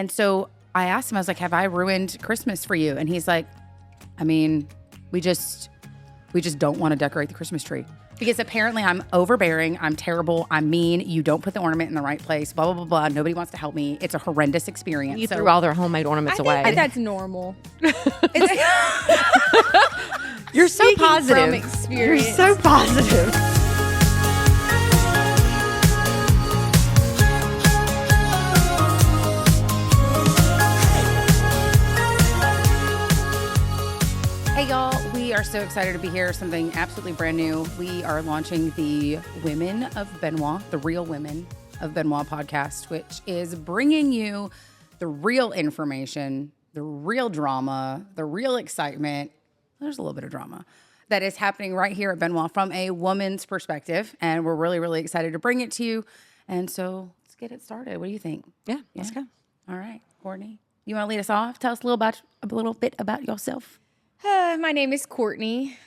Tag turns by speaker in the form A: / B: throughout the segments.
A: And so I asked him, I was like, have I ruined Christmas for you? And he's like, I mean, we just don't want to decorate the Christmas tree. Because apparently I'm overbearing, I'm terrible, I'm mean, you don't put the ornament in the right place, blah, blah, blah, blah. Nobody wants to help me. It's a horrendous experience.
B: You threw all their homemade ornaments away.
C: I think that's normal.
B: You're so
C: Speaking
B: positive.
C: from experience.
B: You're so positive.
A: Hey y'all, we are so excited to be here. Something absolutely brand new. We are launching the Women of Benoit, the Real Women of Benoit podcast, which is bringing you the real information, the real drama, the real excitement. There's a little bit of drama that is happening right here at Benoit from a woman's perspective. And we're really, really excited to bring it to you. And so let's get it started. What do you think?
B: Yeah, let's go.
A: All right, Courtney, you want to lead us off? Tell us a little bit about yourself.
C: My name is Courtney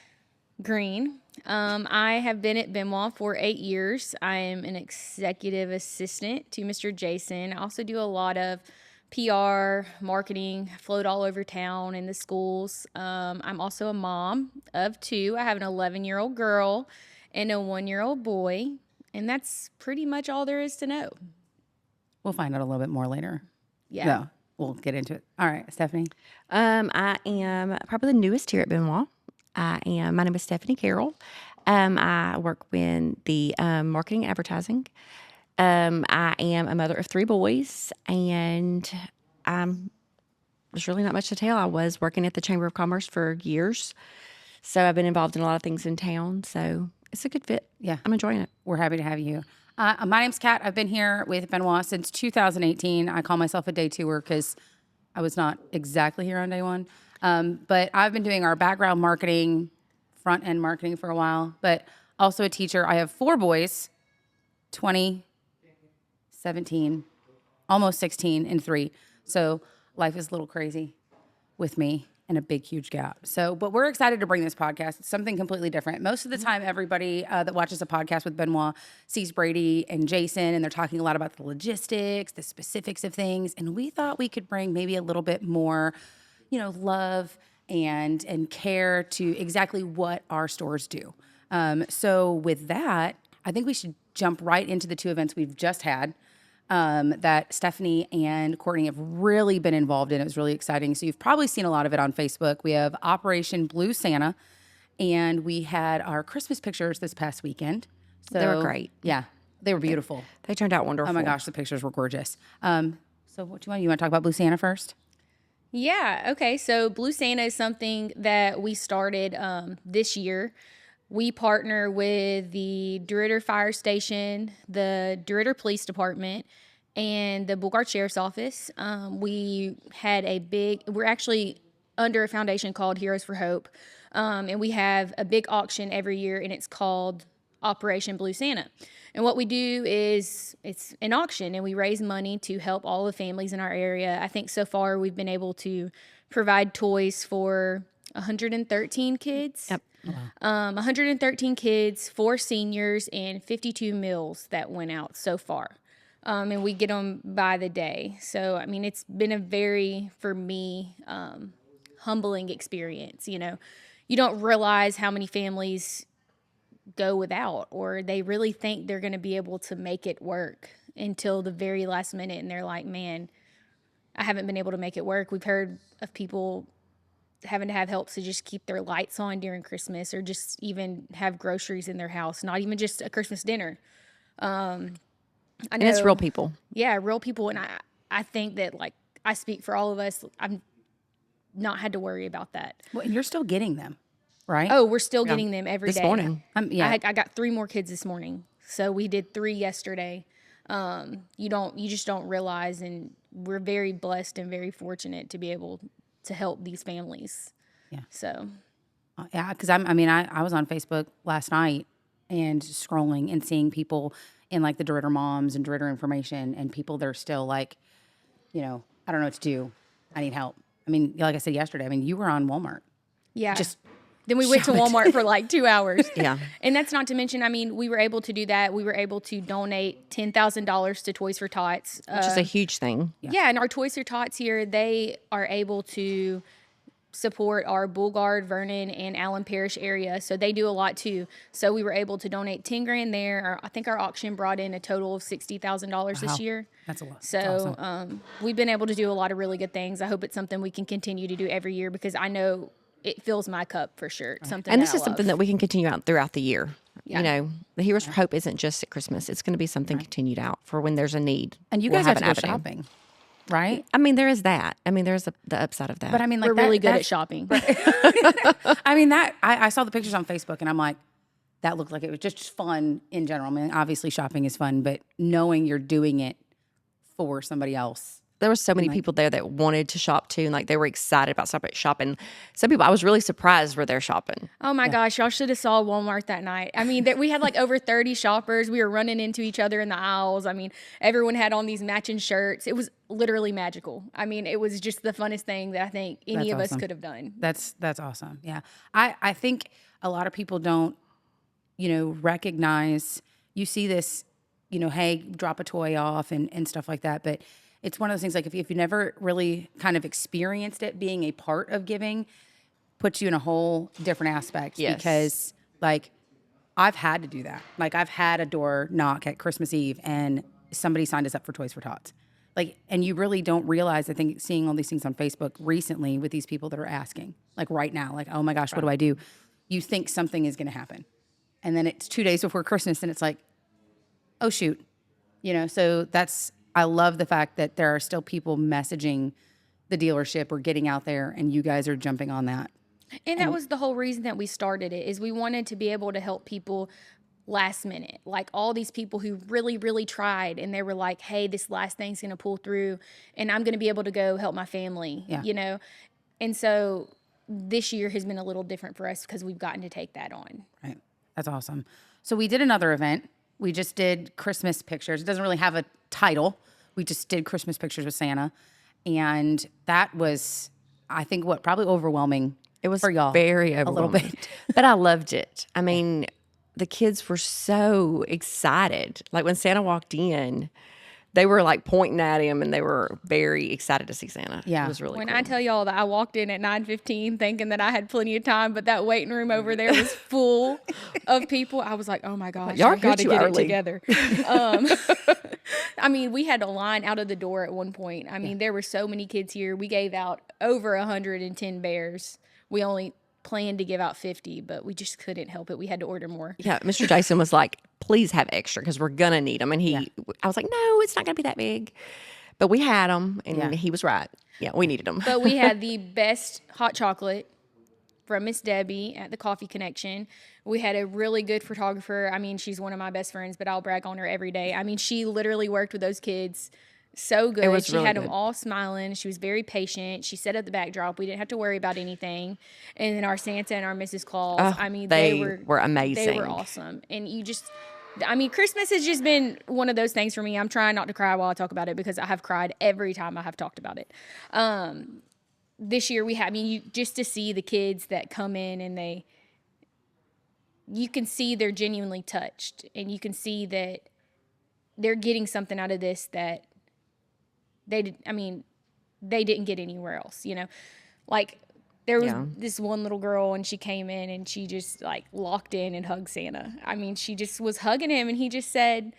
C: Green. I have been at Benoit for 8 years. I am an executive assistant to Mr. Jason. I also do a lot of PR, marketing, float all over town in the schools. I'm also a mom of 2. I have an 11-year-old girl and a 1-year-old boy. And that's pretty much all there is to know.
A: We'll find out a little bit more later.
C: Yeah.
A: No, we'll get into it. All right, Stephanie.
B: I am probably the newest here at Benoit. My name is Stephanie Carroll. I work with the marketing and advertising. I am a mother of 3 boys, and there's really not much to tell. I was working at the Chamber of Commerce for years, so I've been involved in a lot of things in town, so it's a good fit.
A: Yeah.
B: I'm enjoying it.
A: We're happy to have you. My name's Kat. I've been here with Benoit since 2018. I call myself a day twoer because I was not exactly here on day one. But I've been doing our background marketing, front end marketing for a while, but also a teacher. I have 4 boys, 20, 17, almost 16, and 3. So life is a little crazy with me and a big, huge gap. So, but we're excited to bring this podcast. It's something completely different. Most of the time, everybody that watches a podcast with Benoit sees Brady and Jason, and they're talking a lot about the logistics, the specifics of things. And we thought we could bring maybe a little bit more, love and care to exactly what our stores do. So with that, I think we should jump right into the 2 events we've just had. That Stephanie and Courtney have really been involved in. It was really exciting. So you've probably seen a lot of it on Facebook. We have Operation Blue Santa, and we had our Christmas pictures this past weekend. So,
B: They were great.
A: Yeah, they were beautiful.
B: They turned out wonderful.
A: Oh my gosh, the pictures were gorgeous. So what do you want? You want to talk about Blue Santa first?
C: Yeah, okay. So Blue Santa is something that we started this year. We partner with the DeRidder Fire Station, the DeRidder Police Department, and the Boulevard Sheriff's Office. We're actually under a foundation called Heroes for Hope, and we have a big auction every year, and it's called Operation Blue Santa. And what we do is it's an auction, and we raise money to help all the families in our area. I think so far we've been able to provide toys for 113 kids.
B: Yep.
C: 113 kids, 4 seniors, and 52 meals that went out so far. And we get them by the day. So, I mean, it's been a very, for me, humbling experience. You don't realize how many families go without, or they really think they're going to be able to make it work until the very last minute. And they're like, man, I haven't been able to make it work. We've heard of people having to have help to just keep their lights on during Christmas, or just even have groceries in their house, not even just a Christmas dinner. I know,
B: And it's real people.
C: Yeah, real people. And I think that, like, I speak for all of us. I've not had to worry about that.
A: Well, you're still getting them, right?
C: Oh, we're still getting them every day.
B: This morning.
A: Yeah.
C: I got 3 more kids this morning. So we did 3 yesterday. You just don't realize, and we're very blessed and very fortunate to be able to help these families.
A: Yeah.
C: So.
A: Yeah, because I was on Facebook last night and scrolling and seeing people in like the DeRidder moms and DeRidder information, and people that are still like, I don't know what to do. I need help. I mean, like I said yesterday, you were on Walmart.
C: Yeah.
A: Just
C: Then we went to Walmart for like 2 hours.
B: Yeah.
C: And that's not to mention, I mean, we were able to do that. We were able to donate $10,000 to Toys for Tots.
B: Which is a huge thing.
C: Yeah, and our Toys for Tots here, they are able to support our Boulgard, Vernon, and Allen Parish area. So they do a lot too. So we were able to donate 10 grand there. I think our auction brought in a total of $60,000 this year.
A: That's a lot.
C: So
A: That's awesome.
C: We've been able to do a lot of really good things. I hope it's something we can continue to do every year because I know it fills my cup for sure. Something
B: And
C: that
B: this is
C: I
B: something
C: love.
B: that we can continue out throughout the year.
C: Yeah.
B: You know, the Heroes for Hope isn't just at Christmas. It's going to be something continued out for when there's a need.
A: And you
B: We'll
A: guys
B: have
A: have to
B: an
A: go
B: avenue.
A: shopping, right?
B: I mean, there is that. I mean, there's the upside of that.
A: But I mean, like
C: We're really good at
A: that's-
C: shopping.
A: I mean, I saw the pictures on Facebook and I'm like, that looked like it was just fun in general. I mean, obviously shopping is fun, but knowing you're doing it for somebody else.
B: there were so many people there that wanted to shop too, and like they were excited about shopping. Some people, I was really surprised were there shopping.
C: Oh my gosh, y'all should have saw Walmart that night. I mean, we had like over 30 shoppers. We were running into each other in the aisles. I mean, everyone had on these matching shirts. It was literally magical. I mean, it was just the funnest thing that I think any
A: That's
C: of us
A: awesome.
C: could have done.
A: That's awesome. Yeah. I think a lot of people don't, recognize, you see this, hey, drop a toy off and stuff like that. But it's one of those things, like if you never really kind of experienced it, being a part of giving puts you in a whole different aspect.
B: Yes.
A: Because like I've had to do that. Like I've had a door knock at Christmas Eve and somebody signed us up for Toys for Tots. Like, and you really don't realize, I think seeing all these things on Facebook recently with these people that are asking, like right now, like, oh my gosh, what do I do? You think something is going to happen. And then it's 2 days before Christmas and it's like, oh shoot. So I love the fact that there are still people messaging the dealership or getting out there and you guys are jumping on that.
C: And that was the whole reason that we started it, is we wanted to be able to help people last minute. Like all these people who really, really tried and they were like, hey, this last thing's going to pull through and I'm going to be able to go help my family, And so this year has been a little different for us because we've gotten to take that on.
A: Right. That's awesome. So we did another event. We just did Christmas pictures. It doesn't really have a title. We just did Christmas pictures with Santa. And that was, I think, probably overwhelming.
B: It was
A: for y'all.
B: very
A: a little
B: overwhelming.
A: bit.
B: But I loved it. I mean, the kids were so excited. Like when Santa walked in, they were like pointing at him and they were very excited to see Santa.
A: Yeah.
B: It was really
C: When
B: cool.
C: I tell y'all that I walked in at 9:15 thinking that I had plenty of time, but that waiting room over there was full of people, I was like, oh my gosh,
B: Y'all
C: I've got to
B: too
C: get it
B: early.
C: together. I mean, we had a line out of the door at one point. I mean, there were so many kids here. We gave out over 110 bears. We only planned to give out 50, but we just couldn't help it. We had to order more.
B: Yeah, Mr. Jason was like, please have extra because we're going to need them. And I was like, no, it's not going to be that big. But we had them and he was right. Yeah, we needed them.
C: But we had the best hot chocolate from Miss Debbie at the Coffee Connection. We had a really good photographer. I mean, she's one of my best friends, but I'll brag on her every day. I mean, she literally worked with those kids so good.
B: was
C: She
B: really
C: had them
B: good.
C: all smiling. She was very patient. She set up the backdrop. We didn't have to worry about anything. And then our Santa and our Mrs. Claus, I mean,
B: they
C: they
B: were amazing.
C: They were awesome. And Christmas has just been one of those things for me. I'm trying not to cry while I talk about it because I have cried every time I have talked about it. This year we had, just to see the kids that come in and you can see they're genuinely touched and you can see that they're getting something out of this that they didn't get anywhere else, Like there was this one little girl and she came in and she just like locked in and hugged Santa. I mean, she just was hugging him and he just said,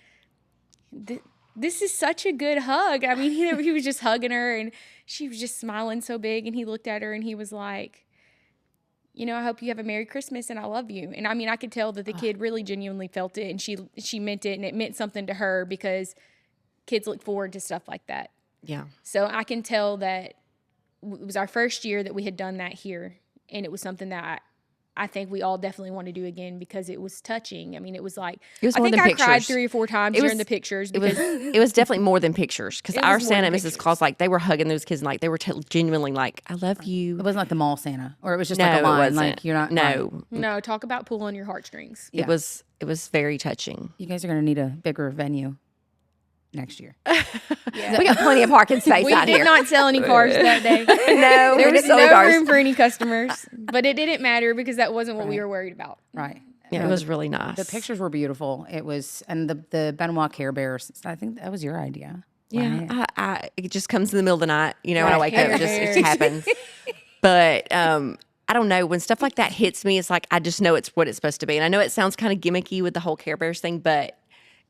C: this is such a good hug. I mean, he was just hugging her and she was just smiling so big and he looked at her and he was like, I hope you have a Merry Christmas and I love you. And I mean, I could tell that the kid really genuinely felt it and she meant it and it meant something to her because kids look forward to stuff like that.
B: Yeah.
C: So I can tell that it was our first year that we had done that here and it was something that I think we all definitely want to do again because it was touching. I mean, it was like,
B: It was
C: I
B: more
C: think
B: than
C: I cried
B: pictures.
C: 3 or 4 times during the pictures.
B: It was definitely more than pictures because
C: It
B: our
C: was more
B: Santa
C: than
B: and Mrs.
C: pictures.
B: Claus, like they were hugging those kids and like they were genuinely like, I love you.
A: It wasn't like the mall Santa, or it was just
B: No,
A: like a line.
B: it wasn't.
A: Like you're not.
B: No,
C: No, talk about pulling your heartstrings.
B: it was very touching.
A: You guys are going to need a bigger venue. next year.
B: We got plenty of parking space
C: We
B: out
C: did
B: here.
C: not sell any cars that day.
B: No,
C: There
B: we
C: was
B: didn't sell
C: no
B: cars.
C: room for any customers, but it didn't matter because that wasn't what we were worried about.
A: Right.
B: Yeah, it was really nice.
A: The pictures were beautiful. It was, and the Benoit Care Bears. I think that was your idea.
B: Yeah,
A: right?
B: it just comes in the middle of the night, when I
A: Right.
B: wake up, it just happens. But I don't know, when stuff like that hits me, it's like I just know it's what it's supposed to be. And I know it sounds kind of gimmicky with the whole Care Bears thing, but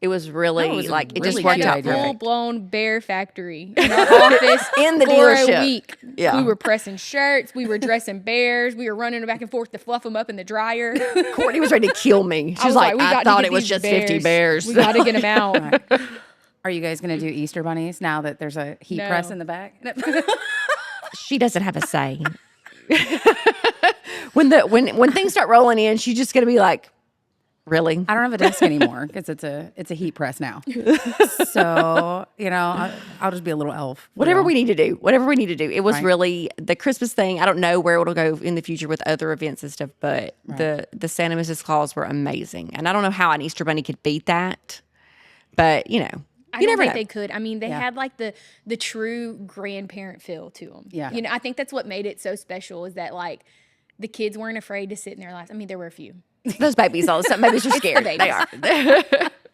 B: it was really
A: No, it was
B: like it
A: really
B: just
A: good
B: worked out
A: idea.
B: perfect.
C: Full-blown bear factory in our office
B: In the
C: for
B: dealership.
C: a week.
B: Yeah.
C: We were pressing shirts. We were dressing bears. We were running back and forth to fluff them up in the dryer.
B: Courtney was ready to kill me. She was like,
C: we
B: I
C: got to
B: thought
C: get
B: it was
C: these
B: just 50 bears.
C: We got to get them out.
A: Are you guys going to do Easter bunnies now that there's a heat
C: No.
A: press in the back?
B: She doesn't have a say. when things start rolling in, she's just gonna be like, really?
A: I don't have a desk anymore because it's a heat press now. So I'll just be a little elf.
B: Whatever we need to do. It was
A: Right.
B: really the Christmas thing. I don't know where it'll go in the future with other events and stuff, but the Santa Mrs. Claus were amazing. And I don't know how an Easter bunny could beat that. But
C: I
B: you
C: don't
B: never
C: think
B: know.
C: they could. I mean, they
A: Yeah.
C: had like the true grandparent feel to them.
A: Yeah.
C: I think that's what made it so special is that like the kids weren't afraid to sit in their laps. I mean, there were a few,
B: Those babies all of a sudden, babies are scared. They are.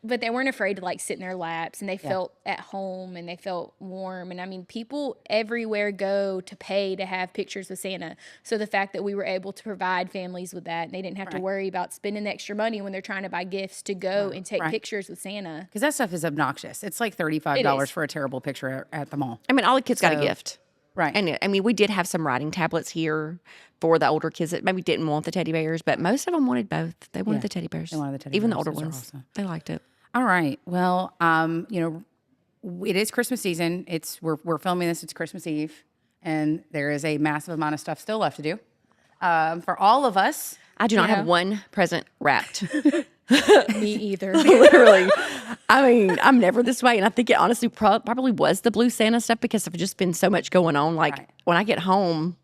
C: but they weren't afraid to like sit in their laps and they felt at home and they felt warm. And I mean, people everywhere go to pay to have pictures with Santa. So the fact that we were able to provide families with that and they didn't have to worry about spending the extra money when they're trying to buy gifts to go and take pictures with Santa.
A: Because that stuff is obnoxious. It's like $35
C: is.
A: for a terrible picture at the mall.
B: I mean, all the kids got a
A: So-
B: gift.
A: Right.
B: And I mean, we did have some writing tablets here for the older kids that maybe didn't want the teddy bears, but most of them wanted both. They wanted
A: Yeah,
B: the teddy bears.
A: they wanted the teddy
B: Even the
A: bears.
B: older
A: Those are
B: ones.
A: awesome.
B: They liked it.
A: All right. Well, it is Christmas season. We're filming this. It's Christmas Eve, and there is a massive amount of stuff still left to do for all of us.
B: I do not
C: Yeah.
B: have one present wrapped.
C: Me either.
B: Literally. I mean, I'm never this way. And I think it honestly probably was the Blue Santa stuff because there's just been so much going on. Like
A: Right.
B: when I get home,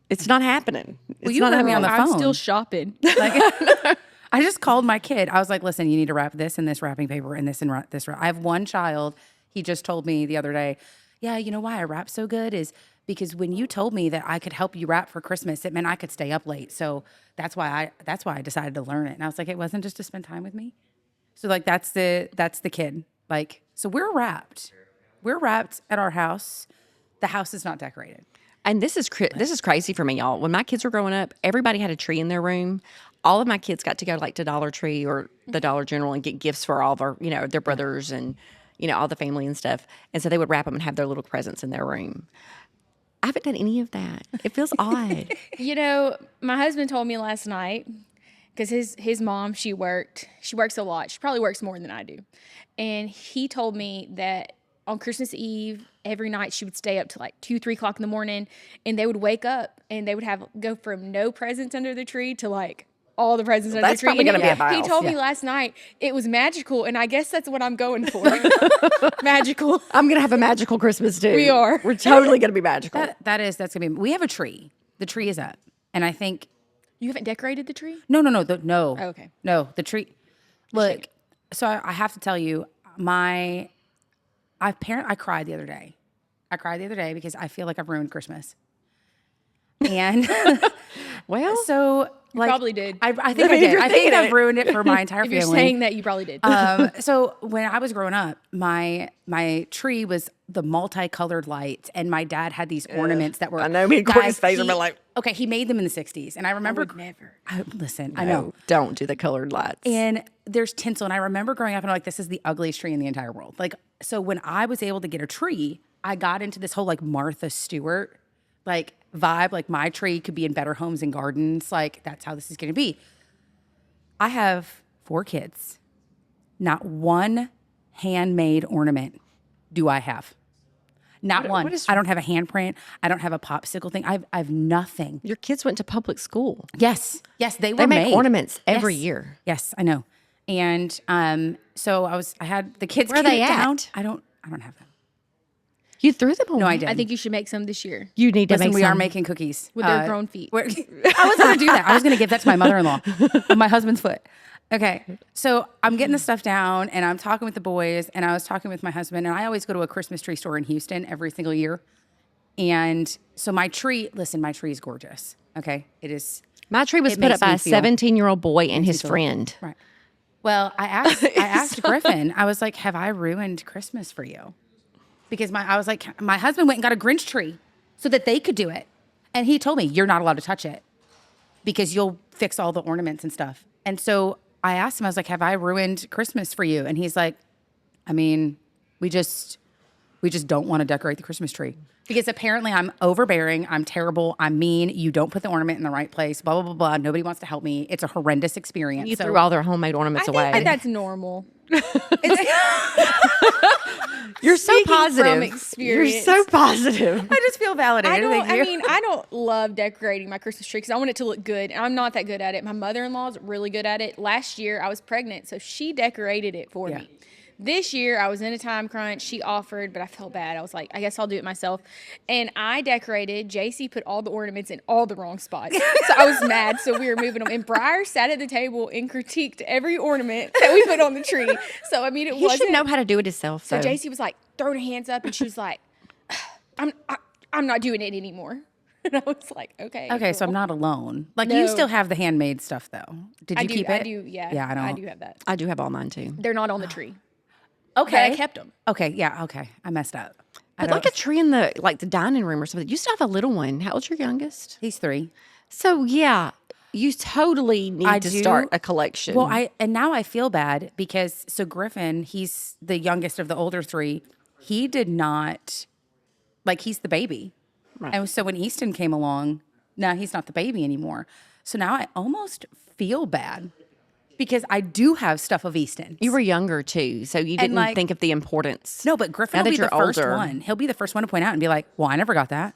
B: it's not happening. It's
A: you
B: not
A: heard me on
B: happening.
A: the
C: I'm
A: phone.
C: still shopping.
A: Like, I just called my kid. I was like, "Listen, you need to wrap this in this wrapping paper and this in this." I have one child. He just told me the other day, "Yeah, you know why I wrap so good is because when you told me that I could help you wrap for Christmas, it meant I could stay up late. So that's why I decided to learn it." And I was like, "It wasn't just to spend time with me." So like that's the kid. Like, so we're wrapped. We're wrapped at our house. The house is not decorated.
B: And this is crazy for me, y'all. When my kids were growing up, everybody had a tree in their room. All of my kids got to go like to Dollar Tree or the Dollar General and get gifts for all of our, their brothers and, all the family and stuff. And so they would wrap them and have their little presents in their room. I haven't done any of that. It feels odd.
C: My husband told me last night because his mom, she works a lot. She probably works more than I do. And he told me that on Christmas Eve, every night she would stay up to like 2, 3 o'clock in the morning and they would wake up and they would go from no presents under the tree to like all the presents under the
B: That's
C: tree.
B: probably
C: And
B: gonna be a
C: he
B: vibe.
C: told me last night it was magical and I guess that's what I'm going for. Magical.
B: I'm going to have a magical Christmas too.
C: We are.
B: We're totally going to be magical.
A: That's gonna be. We have a tree. The tree is up, and I think
C: You haven't decorated the tree?
A: no.
C: Oh, okay.
A: No, the tree. Look, so I have to tell you, I cried the other day. I cried the other day because I feel like I've ruined Christmas. And
B: Well,
A: so like
C: probably did.
A: I think I
B: mean, if
A: did.
B: you're
A: I think
B: thinking
A: I've
B: it.
A: ruined it for my entire
C: If
A: family.
C: you're saying that, you probably did.
A: So when I was growing up, my tree was the multicolored lights, and my dad had these ornaments that were.
B: I know, me and Courtney's
A: Guys,
B: face are
A: he-
B: like-
A: Okay, he made them in the '60s, and I remember.
C: never.
A: Listen, I know.
B: Don't do the colored lights.
A: And there's tinsel. And I remember growing up and I'm like, this is the ugliest tree in the entire world. Like, so when I was able to get a tree, I got into this whole like Martha Stewart like vibe. Like my tree could be in Better Homes and Gardens. Like that's how this is going to be. I have 4 kids. Not one handmade ornament do I have. Not one. I don't have a handprint. I don't have a popsicle thing. I have nothing.
B: Your kids went to public school.
A: Yes, they were
B: They make
A: made.
B: ornaments every
A: Yes.
B: year.
A: Yes, I know. And so I had the kids.
B: Where are
A: get
B: they
A: it
B: at?
A: down. I don't have them.
B: You threw them away.
A: No, I didn't.
C: I think you should make some this year.
B: You need to
A: Listen,
B: make
A: we
B: some.
A: are making cookies
C: With their grown feet.
A: I was going to do that. I was going to give that to my mother-in-law on my husband's foot. Okay. So I'm getting the stuff down and I'm talking with the boys and I was talking with my husband and I always go to a Christmas tree store in Houston every single year. And so my tree is gorgeous. Okay. It is.
B: My tree was
A: It
B: put
A: makes
B: up by
A: me
B: a
A: feel-
B: 17-year-old boy and his
A: feel-
B: friend.
A: Right. Well, I asked Griffin, I was like, have I ruined Christmas for you? Because I was like, my husband went and got a Grinch tree so that they could do it. And he told me, you're not allowed to touch it because you'll fix all the ornaments and stuff. And so I asked him, I was like, have I ruined Christmas for you? And he's like, I mean, we just don't want to decorate the Christmas tree because apparently I'm overbearing. I'm terrible. I'm mean. You don't put the ornament in the right place, blah, blah, blah, blah. Nobody wants to help me. It's a horrendous experience.
B: You
A: So-
B: threw all their homemade ornaments
C: I
B: away.
C: think that's normal.
B: You're so
C: Speaking from
B: positive. You're
C: experience.
B: so positive.
A: I just feel validated. Thank you.
C: I don't love decorating my Christmas tree because I want it to look good. And I'm not that good at it. My mother-in-law's really good at it. Last year, I was pregnant, so she decorated it for me. This year, I was in a time crunch. She offered, but I felt bad. I was like, I guess I'll do it myself. And I decorated. JC put all the ornaments in all the wrong spots. So I was mad. So we were moving them. And Briar sat at the table and critiqued every ornament that we put on the tree. So, I mean, it
B: He
C: wasn't.
B: should know how to do it himself.
C: So
B: So
C: JC was like throwing her hands up and she was like, I'm not doing it anymore. And I was like, okay.
A: Okay, so I'm not alone. Like you
C: No.
A: still have the handmade stuff though. Did you keep it?
C: I do, yeah.
A: Yeah, I don't.
C: I do have that.
B: I do have all mine too.
C: They're not on the tree.
A: Okay.
C: But I kept them.
A: Okay, yeah, okay. I messed up.
B: But like a tree in the dining room or something. You still have a little one. How old's your youngest?
A: He's 3.
B: So yeah, you totally need
A: I
B: to
A: do.
B: start a collection.
A: Well, and now I feel bad because so Griffin, he's the youngest of the older 3. He did not he's the baby.
B: Right.
A: And so when Easton came along, now he's not the baby anymore. So now I almost feel bad because I do have stuff of Easton.
B: You were younger too, so you didn't think of the importance.
A: No, but Griffin
B: Now
A: will
B: that
A: be the
B: you're
A: first
B: older.
A: one. He'll be the first one to point out and be like, well, I never got that.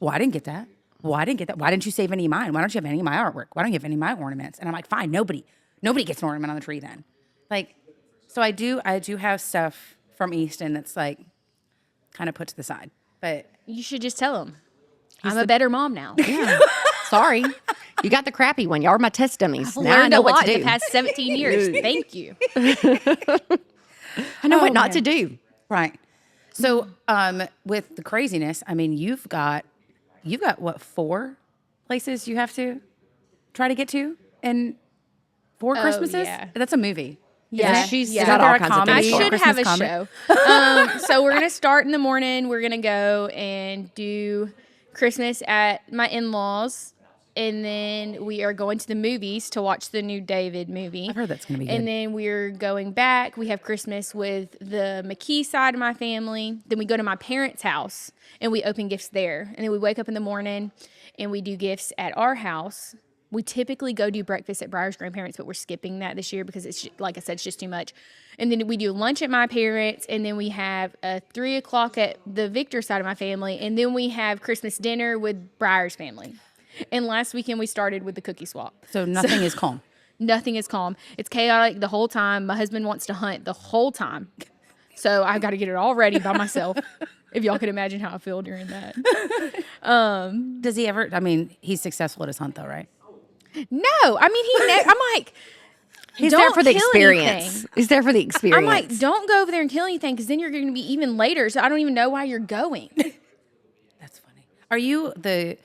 A: Well, I didn't get that. Well, I didn't get that. Why didn't you save any of mine? Why don't you have any of my artwork? Why don't you have any of my ornaments? And I'm like, fine, nobody gets an ornament on the tree then. So I do have stuff from Easton that's kind of put to the side. But
C: You should just tell them. I'm a better mom now.
B: Yeah. Sorry. You got the crappy one. Y'all are my test dummies. Now I
C: Learned
B: know
C: a
B: what
C: lot
B: to
C: the
B: do.
C: past 17 years. Thank you.
B: I know what not to do.
A: right. So with the craziness, I mean, you've got what, 4 places you have to try to get to in 4 Christmases?
C: yeah.
A: That's a movie.
C: Yeah,
B: She's
C: yeah.
B: got
A: Is there
B: all
A: a
B: kinds of
A: comedy?
B: things.
C: I
B: for
C: should
B: it.
C: have a
A: Christmas
C: show. So we're gonna start in the morning. We're gonna go and do Christmas at my in-laws, and then we are going to the movies to watch the new David movie.
A: I've heard that's gonna be
C: And
A: good.
C: then we're going back. We have Christmas with the McKee side of my family. Then we go to my parents' house and we open gifts there. And then we wake up in the morning and we do gifts at our house. We typically go do breakfast at Briar's grandparents, but we're skipping that this year because it's, like I said, it's just too much. And then we do lunch at my parents, and then we have a 3 o'clock at the Victor side of my family, and then we have Christmas dinner with Briar's family. And last weekend we started with the cookie swap.
A: So nothing is calm.
C: Nothing is calm. It's chaotic the whole time. My husband wants to hunt the whole time. So I've got to get it all ready by myself. If y'all could imagine how I feel during that.
A: Does he ever? I mean, he's successful at his hunt, though, right?
C: No, I mean, I'm like,
B: He's
C: don't
B: there for the
C: kill
B: experience.
C: anything.
B: He's there for the experience.
C: I'm like, don't go over there and kill anything because then you're going to be even later. So I don't even know why you're going.
A: That's funny. Are you the?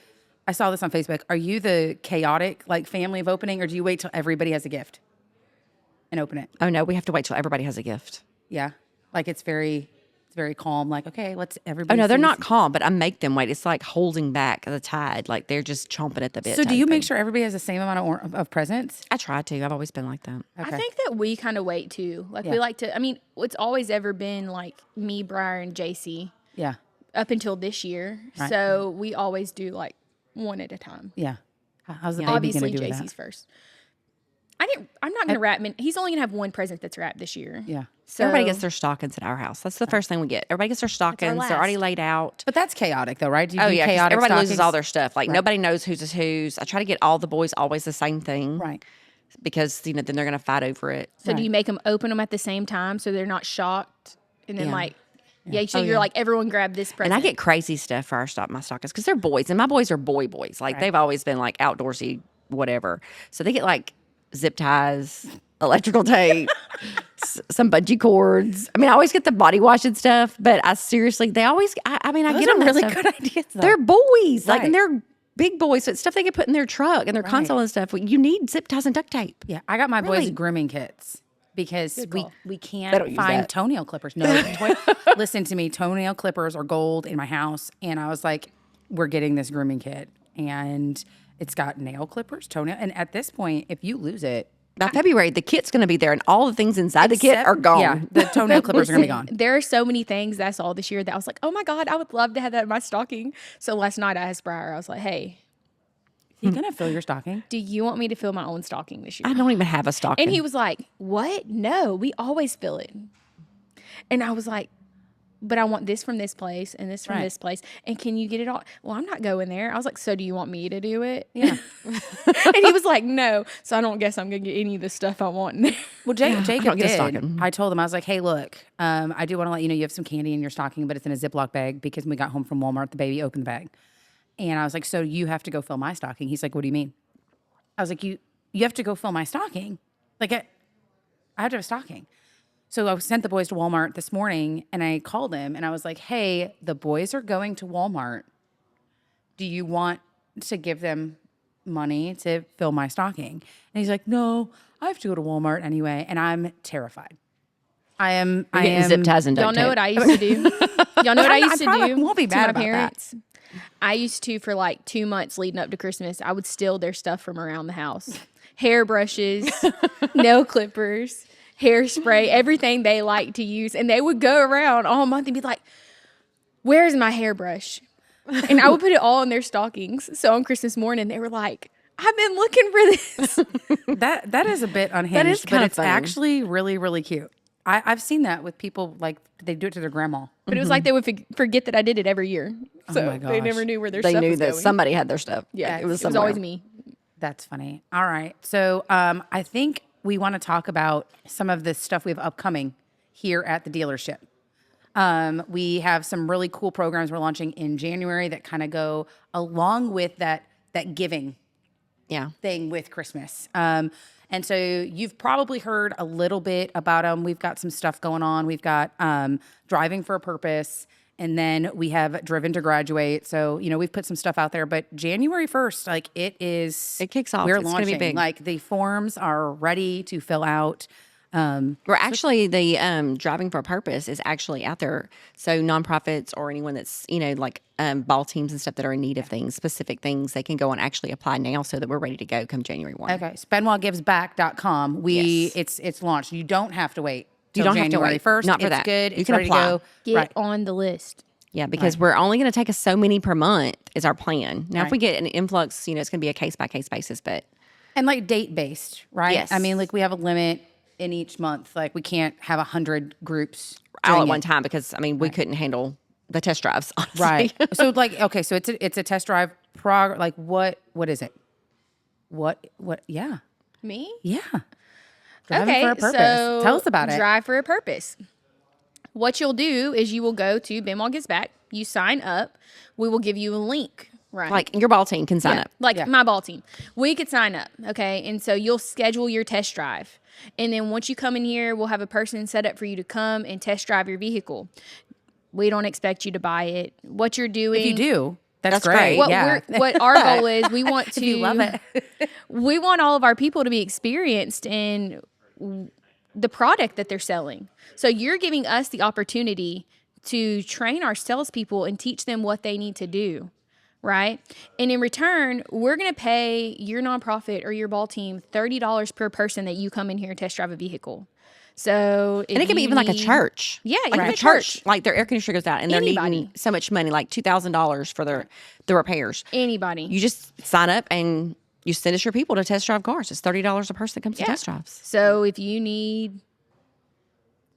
A: I saw this on Facebook. Are you the chaotic family of opening, or do you wait till everybody has a gift and open it?
B: Oh no, we have to wait till everybody has a gift.
A: Yeah, it's very calm. Okay, let's
B: Oh
A: everybody.
B: no, they're
A: see
B: not
A: this.
B: calm, but I make them wait. It's like holding back the tide. Like they're just chomping at the bit.
A: So do
B: type
A: you make
B: thing.
A: sure everybody has the same amount of presents?
B: I try to. I've always been like that.
A: Okay.
C: I think that we kind of wait too.
A: Yeah.
C: We like to, I mean, it's always ever been like me, Briar, and JC
A: Yeah,
C: up until this year.
A: Right.
C: So we always do one at a time.
A: yeah. How's the baby
C: Obviously,
A: gonna do with
C: JC's
A: that?
C: first. I'm not going to wrap. He's only going to have one present that's wrapped this year.
A: Yeah,
C: So
B: Everybody gets their stockings at our house. That's the first thing we get. Everybody gets their stockings. They're already
C: last.
B: laid out.
A: but that's chaotic, though, right? Do you
B: Oh
A: do
B: yeah, 'cause
A: chaotic
B: everybody loses
A: stockings?
B: all their stuff. Like nobody knows whose is whose. I try to get all the boys always the same thing,
A: right.
B: Because then they're gonna fight over it.
C: So do you make them open them at the same time so they're not shocked? And then
A: Yeah.
C: so you're like, everyone grab this present.
B: And I get crazy stuff for my stockings because they're boys, and my boys are boys. Like they've always been like outdoorsy, whatever. So they get like zip ties, electrical tape, some bungee cords. I mean, I always get the body wash and stuff, but I seriously, they always, I mean, I
A: Those
B: get them
A: are
B: that
A: really
B: stuff.
A: good ideas, though.
B: They're boys, like,
A: Right.
B: and they're big boys. So it's stuff they can put in their truck and their console and stuff. You need zip ties and duct tape.
A: Yeah, I got my boys
B: Really?
A: grooming kits because we
B: They
A: can't
B: don't use
A: find
B: that.
A: toenail clippers. No, listen to me. Toenail clippers are gold in my house, and I was like, we're getting this grooming kit, and it's got nail clippers, toenail, and at this point, if you lose it,
B: By February, the kit's going to be there, and all the things inside the kit
A: except-
B: are gone.
A: Yeah, the toenail clippers are gonna be gone.
C: There are so many things that I saw this year that I was like, oh my God, I would love to have that in my stocking. So last night I asked Briar, I was like, hey,
A: You gonna fill your stocking?
C: do you want me to fill my own stocking this year?
B: I don't even have a stocking.
C: And he was like, what? No, we always fill it. And I was like, but I want this from this place and this from
A: Right.
C: this place. And can you get it all? Well, I'm not going there. I was like, so do you want me to do it?
A: Yeah.
C: And he was like, no. So I don't guess I'm going to get any of the stuff I want in there.
A: Well, Jacob
B: don't get a
A: did.
B: stocking.
A: I told him, I was like, hey, look, I do want to let you know you have some candy in your stocking, but it's in a Ziploc bag because when we got home from Walmart, the baby opened the bag. And I was like, so you have to go fill my stocking. He's like, what do you mean? I was like, you have to go fill my stocking. Like, I have to have a stocking. So I sent the boys to Walmart this morning, and I called him, and I was like, hey, the boys are going to Walmart. Do you want to give them money to fill my stocking? And he's like, no, I have to go to Walmart anyway. And I'm terrified. I am
B: zip ties and duct
C: Y'all know
B: tape.
C: what I used to do? Y'all know what I used to
A: probably
C: do
A: won't be
C: to
A: mad
C: my
A: about that.
C: parents? I used to, for like 2 months leading up to Christmas, I would steal their stuff from around the house. Hairbrushes, nail clippers, hairspray, everything they like to use. And they would go around all month and be like, where's my hairbrush? And I would put it all in their stockings. So on Christmas morning, they were like, I've been looking for this.
A: That is a bit unhinged, but
B: kinda
A: it's
B: funny.
A: actually really, really cute. I've seen that with people, like, they do it to their grandma.
C: But it was like they would forget that I did it every year. So
A: my
C: they
A: gosh.
C: never knew where their
B: They
C: stuff
B: knew
C: was
B: that
C: going.
B: somebody had their stuff.
C: Yeah,
B: it was
C: always
B: somewhere.
C: me.
A: That's funny. All right. So I think we want to talk about some of the stuff we have upcoming here at the dealership. We have some really cool programs we're launching in January that kind of go along with that giving
B: Yeah.
A: thing with Christmas. And so you've probably heard a little bit about them. We've got some stuff going on. We've got Driving for a Purpose, and then we have Driven to Graduate. So, we've put some stuff out there, but January 1st, like it
B: kicks off.
A: We're
B: It's gonna be
A: launching.
B: big.
A: Like the forms are ready to fill out.
B: We're actually the Driving for a Purpose is actually out there. So nonprofits or anyone that's like ball teams and stuff that are in need of things, specific things, they can go and actually apply now so that we're ready to go come January 1.
A: Okay. So BenoitGivesBack.com.
B: Yes.
A: It's launched. You don't have to wait.
B: You
A: till
B: don't have to
A: January
B: wait.
A: 1st.
B: Not for
A: it's
B: that.
A: good.
B: You
A: It's
B: can
A: ready
B: apply.
A: to go.
C: Get
A: Right.
C: on the list.
B: Yeah, because we're only going to take us so many per month is our plan. Now, if
A: Right.
B: we get an influx, it's going to be a case by case basis. But
A: And like date based, right?
B: Yes.
A: I mean, like we have a limit in each month. Like we can't have 100 groups
B: all
A: doing
B: at one
A: it.
B: time, because we couldn't handle the test drives. Honestly.
A: Right. So like, okay, so it's a test drive like what is it? What yeah.
C: Me?
A: Yeah. Driving
C: Okay,
A: for a purpose.
C: so
A: Tell us about it.
C: Drive for a Purpose. What you'll do is you will go to Benoit Gives Back. You sign up. We will give you a link. Right.
B: Like your ball team can sign up.
C: Like
A: Yeah.
C: my ball team. We could sign up, okay? And so you'll schedule your test drive. And then once you come in here, we'll have a person set up for you to come and test drive your vehicle. We don't expect you to buy it. What you're doing.
A: If you do, that's
B: great.
A: great.
C: What,
A: yeah.
C: what our goal is, we want to.
A: If you love it.
C: We want all of our people to be experienced in the product that they're selling. So you're giving us the opportunity to train our salespeople and teach them what they need to do, right? And in return, we're going to pay your nonprofit or your ball team $30 per person that you come in here and test drive a vehicle. So,
B: And it can be even like a church.
C: Yeah,
B: like
C: even
B: a
C: a
B: church.
C: church.
B: Like their air conditioner goes out and they're
C: Anybody.
B: needing so much money, like $2,000 for the repairs.
C: Anybody.
B: You just sign up and you send us your people to test drive cars. It's $30 a person that comes to test drives.
C: So if you need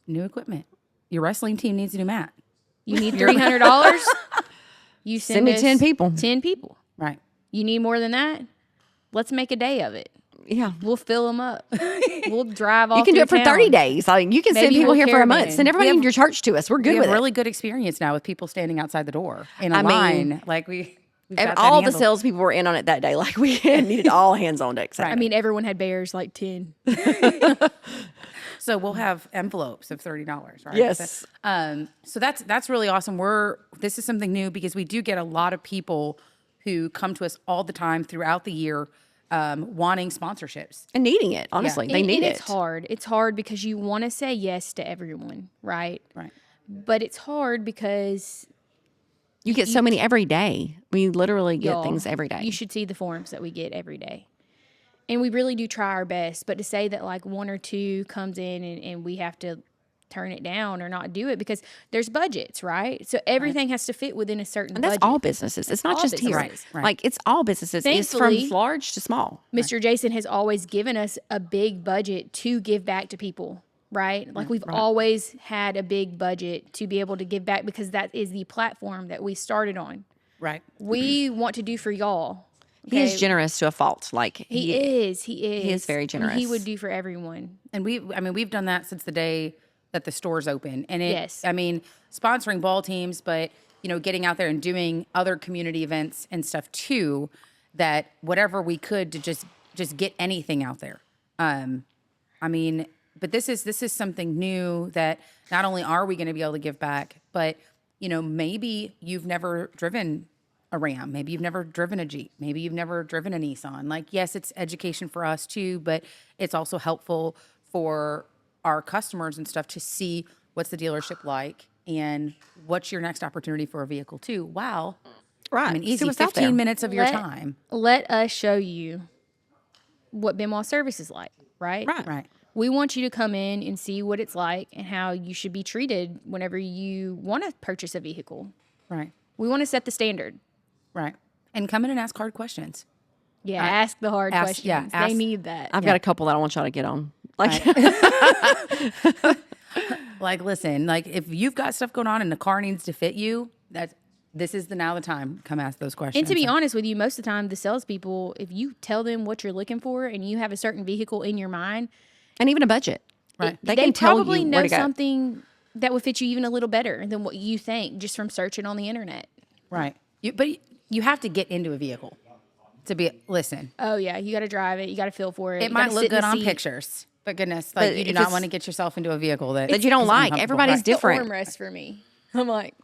A: New equipment. Your wrestling team needs a new mat.
C: you need $300, you
B: Send me
C: us
B: 10 people.
C: 10 people.
A: Right.
C: You need more than that? Let's make a day of it.
B: Yeah.
C: We'll fill them up. We'll drive all
B: You can do
C: through
B: it for
C: town.
B: 30 days. Like you can send
C: Maybe
B: people
C: we'll
B: here for a month.
C: caravan.
B: Send everybody in your church to us. We're good
A: We
B: with
A: have
B: it.
A: really good experience now with people standing outside the door in a
B: I mean-
A: line. Like we got that
B: all the
A: handled.
B: salespeople were in on it that day. Like we needed all hands on deck.
C: I mean, everyone had bears like 10.
A: So we'll have envelopes of $30, right?
B: Yes.
A: So that's really awesome. This is something new because we do get a lot of people who come to us all the time throughout the year, wanting sponsorships.
B: And needing it, honestly. They need
C: and
B: it.
C: it's hard. It's hard because you want to say yes to everyone, right?
A: Right.
C: But it's hard because
B: You get so many every day. We literally get
C: y'all,
B: things every day.
C: You should see the forms that we get every day. And we really do try our best. But to say that like one or two comes in and we have to turn it down or not do it because there's budgets, right? So everything has to fit within a certain
B: And that's
C: budget.
B: all businesses. It's not
C: all
B: just here.
C: businesses.
A: Right.
B: Like it's all businesses. It's
C: Thankfully,
B: from large to small.
C: Mr. Jason has always given us a big budget to give back to people, right? Like we've always had a big budget to be able to give back because that is the platform that we started on.
A: Right.
C: We want to do for y'all.
B: He is
C: okay?
B: generous to a fault. Like
C: He is. He
B: is very generous.
C: He would do for everyone.
A: And we've done that since the day that the stores open. And
C: Yes.
A: I mean, sponsoring ball teams, but getting out there and doing other community events and stuff too, that whatever we could to just get anything out there. I mean, but this is something new that not only are we going to be able to give back, but maybe you've never driven a Ram, maybe you've never driven a Jeep, maybe you've never driven a Nissan. Like, yes, it's education for us too, but it's also helpful for our customers and stuff to see what's the dealership like and what's your next opportunity for a vehicle too. Wow.
B: right.
A: I mean,
B: See
A: easy,
B: what's out there.
A: 15 minutes of your time.
C: Let us show you what Benoit service is like, right?
B: Right.
A: Right.
C: We want you to come in and see what it's like and how you should be treated whenever you want to purchase a vehicle.
A: Right.
C: We want to set the standard.
A: Right. And come in and ask hard questions.
C: Yeah, ask the hard
A: ask-
C: questions.
A: yeah,
C: They
A: ask-
C: need that.
B: I've got a couple that I want y'all to get on. Like
A: Like, listen, like if you've got stuff going on and the car needs to fit you, this is now the time. Come ask those questions.
C: And to be honest with you, most of the time, the salespeople, if you tell them what you're looking for and you have a certain vehicle in your mind,
B: and even a budget.
A: Right.
B: They
C: they
B: can tell
C: probably
B: you
C: know
B: where to go.
C: something that would fit you even a little better than what you think just from searching on the internet.
A: Right. But you have to get into a vehicle to listen.
C: Oh yeah, you got to drive it. You got to feel for it.
A: It
C: You
A: might
C: gotta
A: look
C: sit in
A: good
C: the
A: on
C: seat.
A: pictures, but goodness,
B: But
A: like you do
B: if
A: not
B: it's-
A: want to get yourself into a vehicle that
B: That you don't
A: is
B: like.
A: uncomfortable.
B: Everybody's
A: Right.
B: different.
C: The armrest for me. I'm like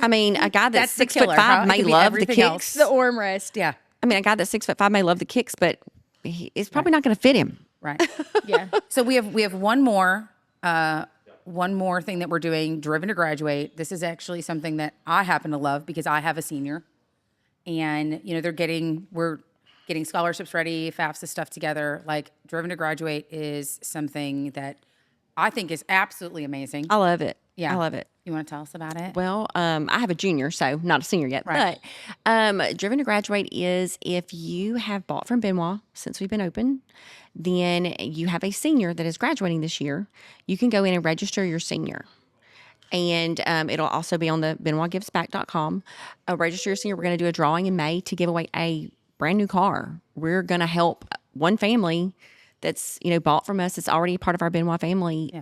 B: I mean, a guy that's,
A: That's the
B: 6'5"
A: killer, huh? It
B: may
A: could be
B: love the
A: everything
B: kicks.
A: else.
C: the armrest.
A: Yeah.
B: I mean, a guy that's 6'5" may love the kicks, but it's probably not going to fit him.
A: Right.
C: Yeah.
A: So we have one more thing that we're doing, Driven to Graduate. This is actually something that I happen to love because I have a senior, and we're getting scholarships ready, FAFSA stuff together. Like, Driven to Graduate is something that I think is absolutely amazing.
B: I love it.
A: Yeah.
B: I love it.
A: You want to tell us about it?
B: Well, I have a junior, so not a senior yet.
A: Right.
B: But Driven to Graduate is if you have bought from Benoit since we've been open, then you have a senior that is graduating this year, you can go in and register your senior. And it'll also be on the BenoitGivesBack.com. Register your senior. We're going to do a drawing in May to give away a brand new car. We're going to help one family that's bought from us. It's already part of our Benoit family.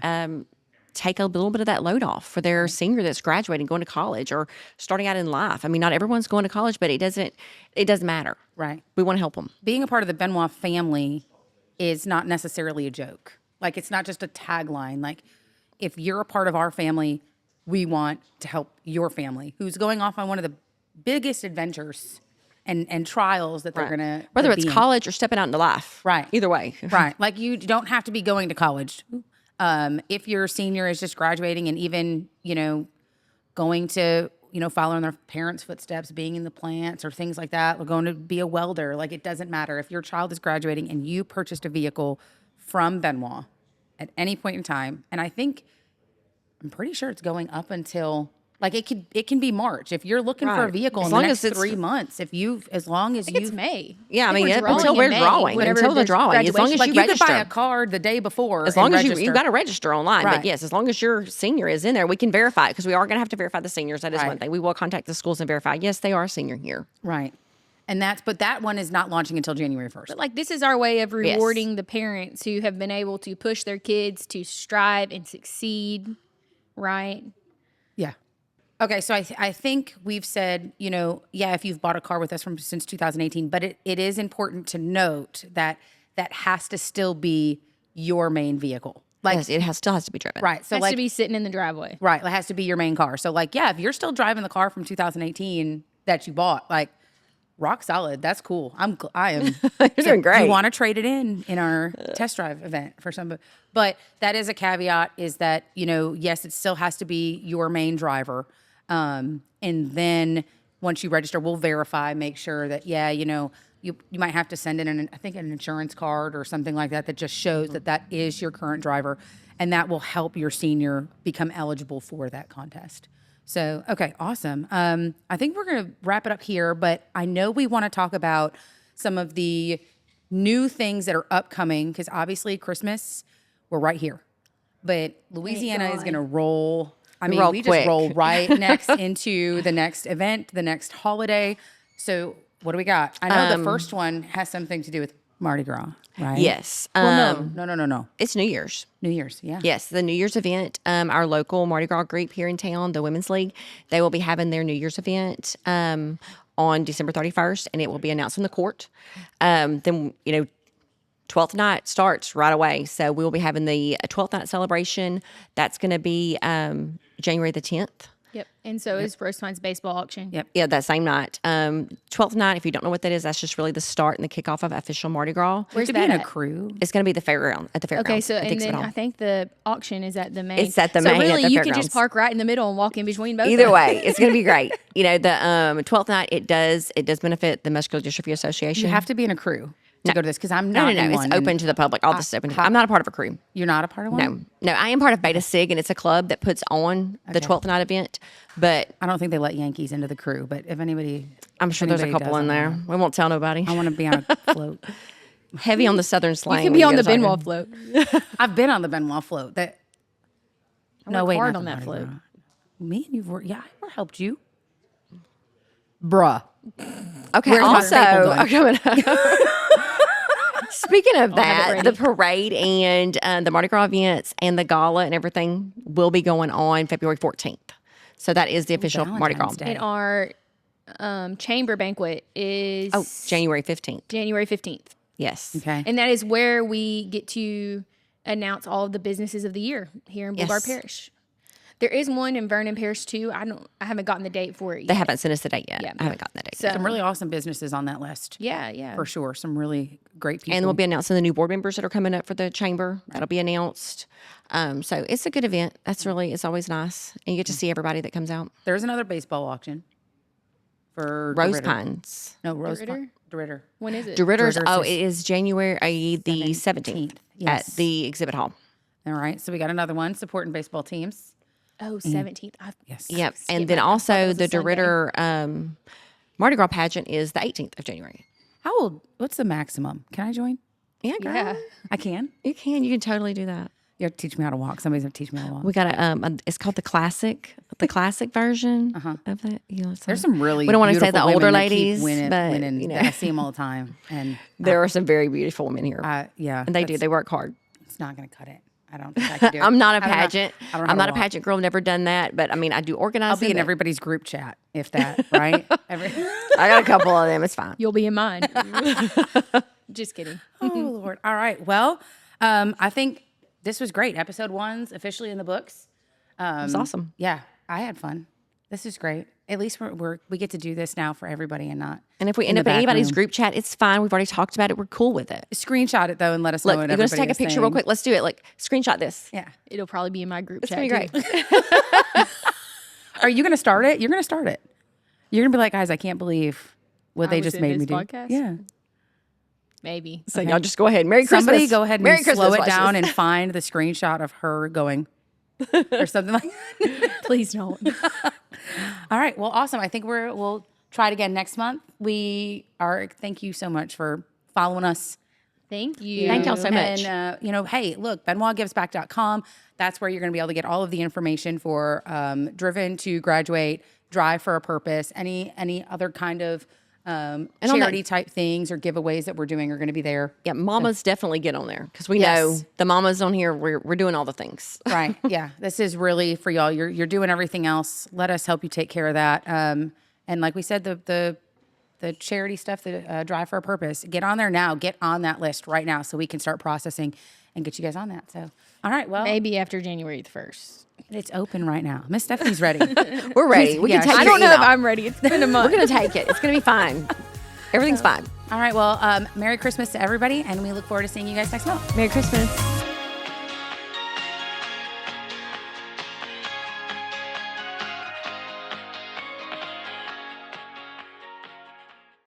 B: Take a little bit of that load off for their senior that's graduating, going to college, or starting out in life. I mean, not everyone's going to college, but it doesn't matter.
A: Right.
B: We want to help them.
A: Being a part of the Benoit family is not necessarily a joke. Like, it's not just a tagline. Like, if you're a part of our family, we want to help your family who's going off on one of the biggest adventures and trials that they're going to
B: Whether it's
A: be in.
B: college or stepping out into life.
A: Right.
B: Either way.
A: Right. Like, you don't have to be going to college. If your senior is just graduating and even, going to, following their parents' footsteps, being in the plants or things like that, or going to be a welder, like, it doesn't matter. If your child is graduating and you purchased a vehicle from Benoit at any point in time, and I'm pretty sure it's going up until, like, it can be March. If you're looking for a
B: Right.
A: vehicle
B: As
A: in the
B: long
A: next
B: as it's-
A: 3 months,
C: It's May.
B: Yeah, I mean,
C: we're drawing
B: until
C: in
B: we're
C: May,
B: drawing,
C: whenever
B: until the
C: there's
B: drawing. As long as
C: graduation.
A: like,
B: you
A: you
B: register.
A: could buy a card the day before.
B: As long
A: and
B: as you
A: register.
B: got to register online.
A: Right.
B: But yes, as long as your senior is in there, we can verify it because we are going to have to verify the seniors. That is
A: Right.
B: one thing. We will contact the schools and verify. Yes, they are a senior here.
A: Right. But that one is not launching until January 1st.
C: But like, this is our way of rewarding the parents who have been able to push their kids to strive and succeed, right?
A: Yeah. Okay, so I think we've said, if you've bought a car with us since 2018, but it is important to note that that has to still be your main vehicle. Like,
B: Yes, it still has to be driven.
A: right. So
C: Has to be sitting in the driveway.
A: right, it has to be your main car. So if you're still driving the car from 2018 that you bought, rock solid. That's cool. I am.
B: You're doing great.
A: You want to trade it in our test drive event for some, but that is a caveat. Is that yes, it still has to be your main driver, and then once you register, we'll verify, make sure that you might have to send in an insurance card or something like that that just shows that is your current driver, and that will help your senior become eligible for that contest. So, okay, awesome. I think we're going to wrap it up here, but I know we want to talk about some of the new things that are upcoming because obviously Christmas, we're right here. But Louisiana is going to roll. We
B: quick.
A: just roll right next into the next event, the next holiday. So, what do we got? I know the first one has something to do with Mardi Gras, right?
B: Yes.
A: Well, no.
B: It's New Year's.
A: New Year's, yeah.
B: Yes, the New Year's event. Our local Mardi Gras group here in town, the Women's League, they will be having their New Year's event on December 31st, and it will be announced in the court. Then, 12th night starts right away. So we will be having the 12th night celebration. That's going to be January the 10th.
C: Yep. And so is Rosepine's baseball auction.
A: Yep.
B: Yeah, that same night. 12th night, if you don't know what that is, that's just really the start and the kickoff of official Mardi Gras.
C: Where's
A: To be
C: that
A: in a
C: at?
A: crew.
B: It's going to be the fairground at the fairground.
C: Okay, so
B: at the
C: and then
B: exhibit hall.
C: I think the auction is at the main.
B: It's at the
C: so
B: main at
C: really,
B: the
C: you can
B: fairgrounds.
C: just park right in the middle and walk in between both.
B: Either
C: of them.
B: way, it's going to be great. The 12th night, it does benefit the Muscular Dystrophy Association.
A: You have to be in a crew to go to this because I'm
B: no,
A: not
B: no,
A: in
B: it's
A: one.
B: open to the public. All this is open. I'm not a part of a crew.
A: You're not a part of one?
B: No, I am part of Beta Sig, and it's a club that puts on the 12th night event. But
A: I don't think they let Yankees into the crew, but if anybody...
B: I'm sure there's a couple in there. We won't tell nobody.
A: I want to be on a float.
B: Heavy on the Southern slang.
C: You can
B: when
C: be on
B: go
C: the
B: talking.
C: Benoit float.
A: I've been on the Benoit float.
C: I work hard
A: not
C: on
A: the
C: that
A: Mardi
C: float.
A: Gras. Me and you've worked... Yeah, I helped you. Bruh.
B: Okay,
A: Where's my
B: also,
A: staple
B: speaking of
C: have it
B: that,
C: ready.
B: the parade and the Mardi Gras events and the gala and everything will be going on February 14th. So that is the official Mardi Gras.
A: Valentine's Day.
C: And our chamber banquet is
B: January 15th.
C: January 15th.
B: Yes.
A: Okay.
C: And that is where we get to announce all of the businesses of the year here in Boulevard
B: Yes.
C: Parish. There is one in Vernon Parish too. I haven't gotten the date for it yet.
B: They haven't sent us the date yet.
C: Yeah.
B: I haven't gotten that date.
C: So
A: Some really awesome businesses on that list.
C: yeah.
A: For sure. Some really great people.
B: And we'll be announcing the new board members that are coming up for the chamber. That'll be announced. So it's a good event. It's always nice. And you get to see everybody that comes out.
A: There's another baseball auction for
B: Rose
A: DeRitter.
B: Pines.
A: No, Rose
C: DeRitter?
A: Pine. DeRitter.
C: When is it?
B: DeRitter's,
A: DeRitter's
B: it is January the 17th at
A: Yes.
B: the exhibit hall.
A: All right. So we got another one supporting baseball teams.
C: Oh, 17th.
A: Yes.
B: Yep.
C: Skip
B: And then
C: it. I thought it
B: also
C: was
B: the
C: a Sunday.
B: DeRitter Mardi Gras pageant is the 18th of January.
A: How old? What's the maximum? Can I join?
B: Yeah, girl.
C: Yeah.
A: I can.
B: You can. You can totally do that.
A: You have to teach me how to walk. Somebody's going to teach me how to walk.
B: We got it's called the classic version of it.
A: There's some really
B: we don't want to say
A: beautiful
B: the older
A: women that keep
B: ladies,
A: winning,
B: but
A: winning. I see them all the time, and
B: there are some very beautiful women here,
A: yeah,
B: and they do. They work hard.
A: It's not going to cut it. I don't think I can do it.
B: I'm not a
A: I don't know-
B: pageant.
A: I don't know
B: I'm
A: how
B: not
A: to
B: a
A: walk.
B: pageant girl. Never done that, but I mean, I do organize.
A: I'll be in
B: them,
A: everybody's group chat, if that, right?
B: I got a couple of them. It's fine.
C: You'll be in mine. Just kidding.
A: Oh Lord! All right. Well, I think this was great. Episode 1's officially in the books.
B: It's awesome.
A: Yeah, I had fun. This is great. At least we get to do this now for everybody and not.
B: And if we
A: in
B: end
A: the
B: up in
A: back
B: anybody's
A: room.
B: group chat, it's fine. We've already talked about it. We're cool with it.
A: Screenshot it though and let us
B: Look,
A: know what
B: you're going to
A: everybody
B: take a
A: is
B: picture real
A: saying.
B: quick. Let's do it. Like, screenshot this.
A: Yeah.
C: It'll probably be in my group
B: It's
C: chat.
B: going to be
C: too.
B: great.
A: Are you going to start it? You're going to start it. You're going to be like, guys, I can't believe what they
C: was
A: just
C: in
A: made
C: this
A: me do.
C: podcast?
A: Yeah.
C: Maybe.
B: So y'all just go ahead. Merry Christmas.
A: Somebody go ahead and
B: Merry
A: slow
B: Christmas.
A: it
B: Watch
A: down
B: this.
A: and find the screenshot of her going or something like that.
C: Please don't.
A: All right. Well, awesome. I think we'll try it again next month. Thank you so much for following us.
C: Thank you.
B: Thank y'all so much.
A: And, hey, look, BenoitGivesBack.com. That's where you're going to be able to get all of the information for Driven to Graduate, Drive for a Purpose, any other kind of charity type things or giveaways that we're doing are going to be there.
B: Yeah, mamas definitely get on there because we
A: Yes.
B: know the mamas on here. We're doing all the things.
A: Right. Yeah. This is really for y'all. You're doing everything else. Let us help you take care of that. And like we said, the charity stuff, the Drive for a Purpose, get on there now. Get on that list right now so we can start processing and get you guys on that. So, all right. Well,
C: Maybe after January the 1st.
A: it's open right now. Miss Stephanie's ready.
B: We're ready. We
A: Yeah,
B: can take
C: I
B: your
C: don't know if
B: email.
C: I'm ready. It's been a month.
B: We're gonna take it. It's gonna be fine. Everything's fine.
A: All right. Well, Merry Christmas to everybody. And we look forward to seeing you guys next month.
B: Merry Christmas.